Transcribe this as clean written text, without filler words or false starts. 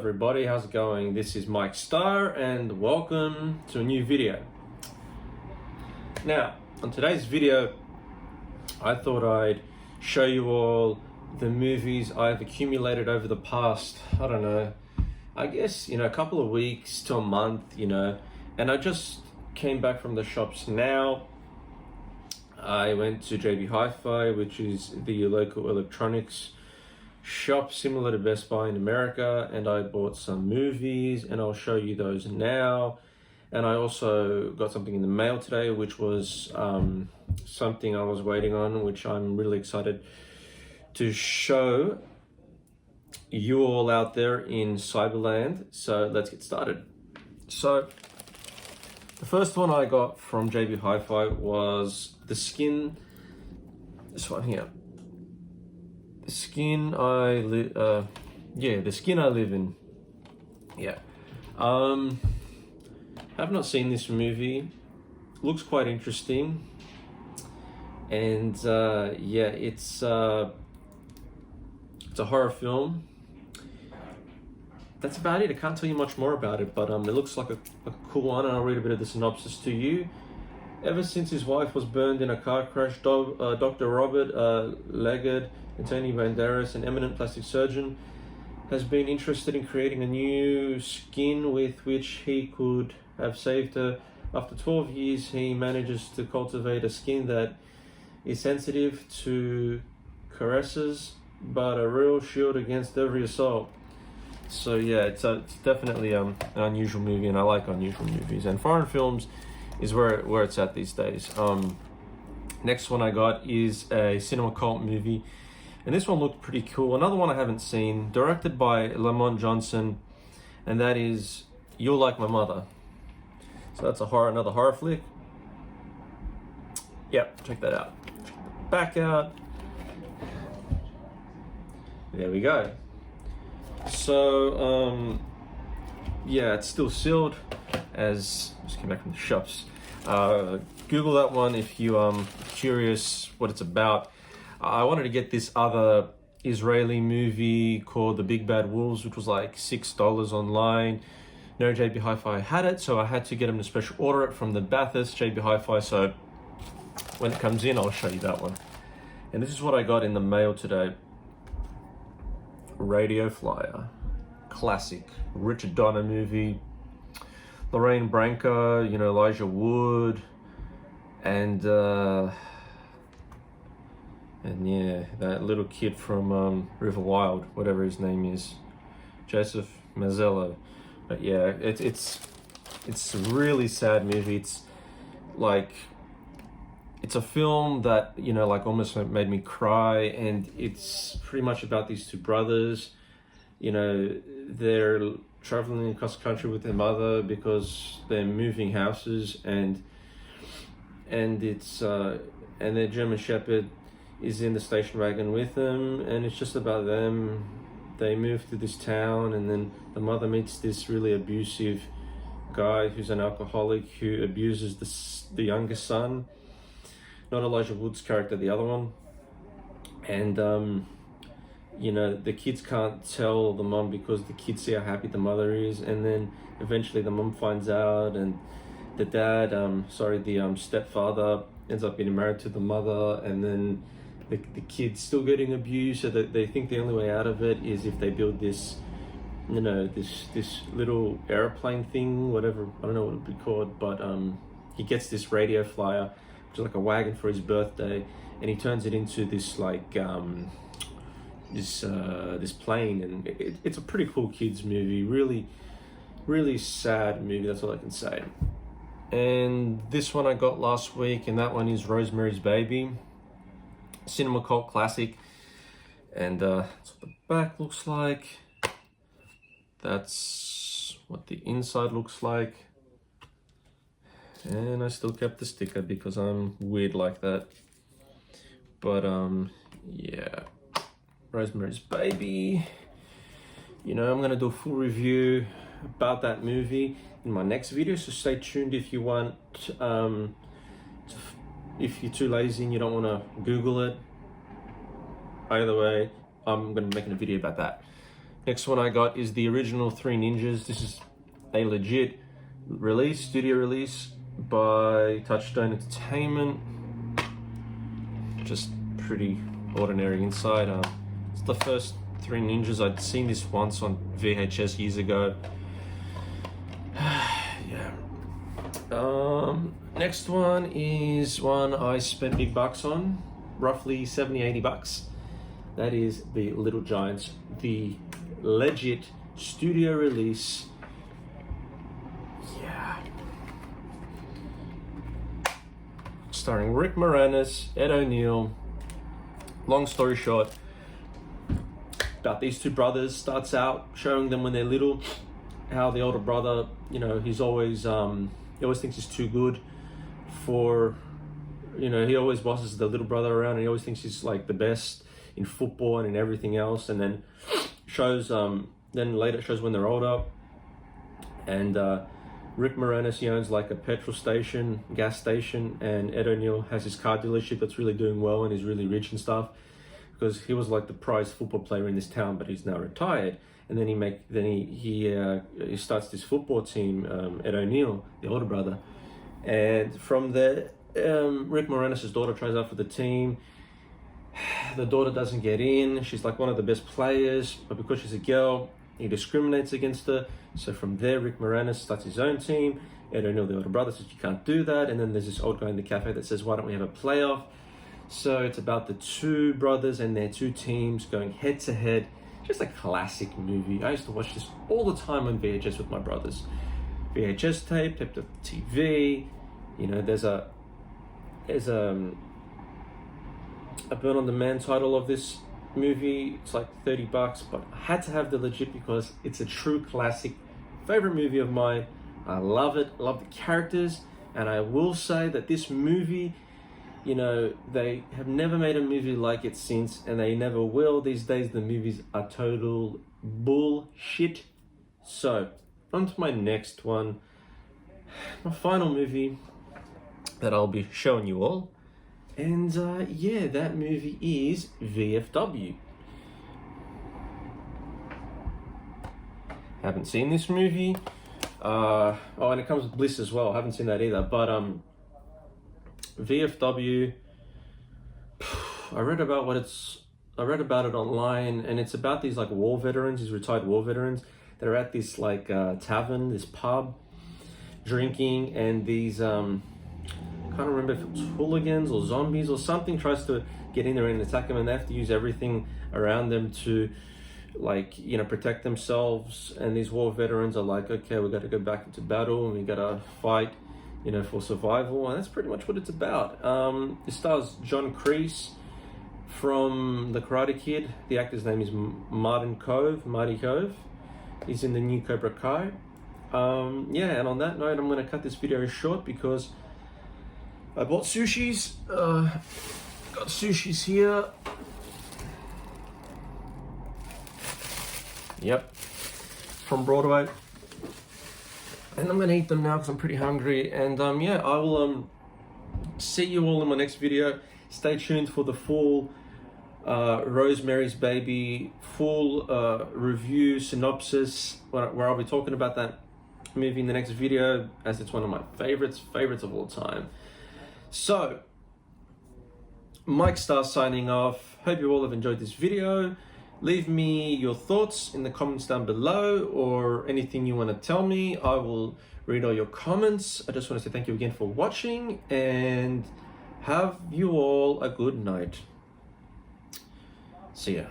everybody, how's it going? This is Mike Starr and welcome to a new video. Now, on today's video, I thought I'd show you all the movies I've accumulated over the past, I don't know, I guess, a couple of weeks to a month, and I just came back from the shops now. I went to JB Hi-Fi, which is the local electronics shop similar to Best Buy in America, and I bought some movies and I'll show you those now. And I also got something in the mail today, which was something I was waiting on, which I'm really excited to show you all out there in Cyberland. So let's get started. So the first one I got from JB Hi-Fi was the skin, this one here. The skin I live, the skin I live in. Yeah. I've not seen this movie. Looks quite interesting. And it's a horror film. That's about it. I can't tell you much more about it, but it looks like a cool one, and I'll read a bit of the synopsis to you. Ever since his wife was burned in a car crash, Dr. Robert Leggett, Antonio Banderas, an eminent plastic surgeon, has been interested in creating a new skin with which he could have saved her. After 12 years, he manages to cultivate a skin that is sensitive to caresses, but a real shield against every assault. So yeah, it's definitely an unusual movie, and I like unusual movies. And foreign films is where it's at these days. Next one I got is a cinema cult movie, and this one looked pretty cool. Another one I haven't seen, directed by Lamont Johnson, and that is You'll Like My Mother. So that's another horror flick. Yep, check that out. Check the back out. There we go. So it's still sealed, as just came back from the shops. Google that one if you curious what it's about. I wanted to get this other Israeli movie called The Big Bad Wolves, which was like $6 online. No JB Hi-Fi had it, so I had to get them to special order it from the Bathurst JB Hi-Fi. So when it comes in, I'll show you that one. And this is what I got in the mail today. Radio Flyer, classic Richard Donner movie. Lorraine Branca, Elijah Wood, and yeah, that little kid from River Wild, whatever his name is, Joseph Mazzello. But yeah, it's a really sad movie. It's a film that almost made me cry, and it's pretty much about these two brothers. They're traveling across the country with their mother because they're moving houses, and their German Shepherd is in the station wagon with them, and it's just about them. They move to this town, and then the mother meets this really abusive guy who's an alcoholic who abuses the youngest son. Not Elijah Wood's character, the other one. And the kids can't tell the mom because the kids see how happy the mother is, and then eventually the mom finds out, and the dad, the stepfather ends up getting married to the mother, and then the kids still getting abused, so that they think the only way out of it is if they build this, this little airplane thing, whatever, I don't know what it'd be called, but he gets this radio flyer, which is like a wagon for his birthday, and he turns it into this this plane, and it's a pretty cool kids movie. Really, really sad movie. That's all I can say. And this one I got last week, and that one is Rosemary's Baby, cinema cult classic. And that's what the back looks like. That's what the inside looks like. And I still kept the sticker because I'm weird like that. But yeah, Rosemary's Baby. I'm gonna do a full review about that movie in my next video, so stay tuned if you want. If you're too lazy and you don't want to Google it, either way, I'm gonna be making a video about that. Next one I got is the original Three Ninjas. This is a legit release, studio release by Touchstone Entertainment. Just pretty ordinary inside. It's the first Three Ninjas. I'd seen this once on VHS years ago. Yeah. Next one is one I spent big bucks on, roughly 70-80 bucks. That is the Little Giants, the legit studio release. Yeah. Starring Rick Moranis, Ed O'Neill. Long story short, about these two brothers. Starts out showing them when they're little, how the older brother, you know, he always thinks he's too good for, you know, he always bosses the little brother around, and he always thinks he's like the best in football and in everything else. And then shows, then later shows when they're older, and Rick Moranis, he owns like a petrol station, gas station, and Ed O'Neill has his car dealership that's really doing well and he's really rich and stuff, because he was like the prize football player in this town, but he's now retired. And then he starts this football team, Ed O'Neill, the older brother, and from there, Rick Moranis' daughter tries out for the team. The daughter doesn't get in. She's like one of the best players, but because she's a girl, he discriminates against her. So from there, Rick Moranis starts his own team. Ed O'Neill, the older brother, says you can't do that. And then there's this old guy in the cafe that says, why don't we have a playoff? So it's about the two brothers and their two teams going head to head. Just a classic movie. I used to watch this all the time on VHS with my brothers. VHS tape, taped to TV. You know, there's a burn on demand title of this movie. It's like 30 bucks, but I had to have the legit because it's a true classic. Favorite movie of mine. I love it. I love the characters, and I will say that this movie, you know, they have never made a movie like it since, and they never will. These days, the movies are total bullshit. So, on to my next one. My final movie that I'll be showing you all. And yeah, that movie is VFW. Haven't seen this movie. Oh, and it comes with Bliss as well. I haven't seen that either. But VFW, I read about it online, and it's about these like war veterans, these retired war veterans that are at this like tavern, this pub, drinking, and these I can't remember if it was hooligans or zombies or something tries to get in there and attack them, and they have to use everything around them to, like, you know, protect themselves. And these war veterans are like, okay, we got to go back into battle and we got to fight, you know, for survival. And that's pretty much what it's about. It stars John Kreese from The Karate Kid. The actor's name is Marty Cove. He's in the new Cobra Kai. Yeah, and on that note, I'm going to cut this video short because I bought sushis. Got sushis here. Yep, from Broadway. And I'm gonna eat them now because I'm pretty hungry. And yeah, I will see you all in my next video. Stay tuned for the full Rosemary's Baby full review synopsis, where I'll be talking about that movie in the next video, as it's one of my favorites of all time. So, Mike Star signing off. Hope you all have enjoyed this video. Leave me your thoughts in the comments down below, or anything you want to tell me. I will read all your comments. I just want to say thank you again for watching, and have you all a good night. See ya.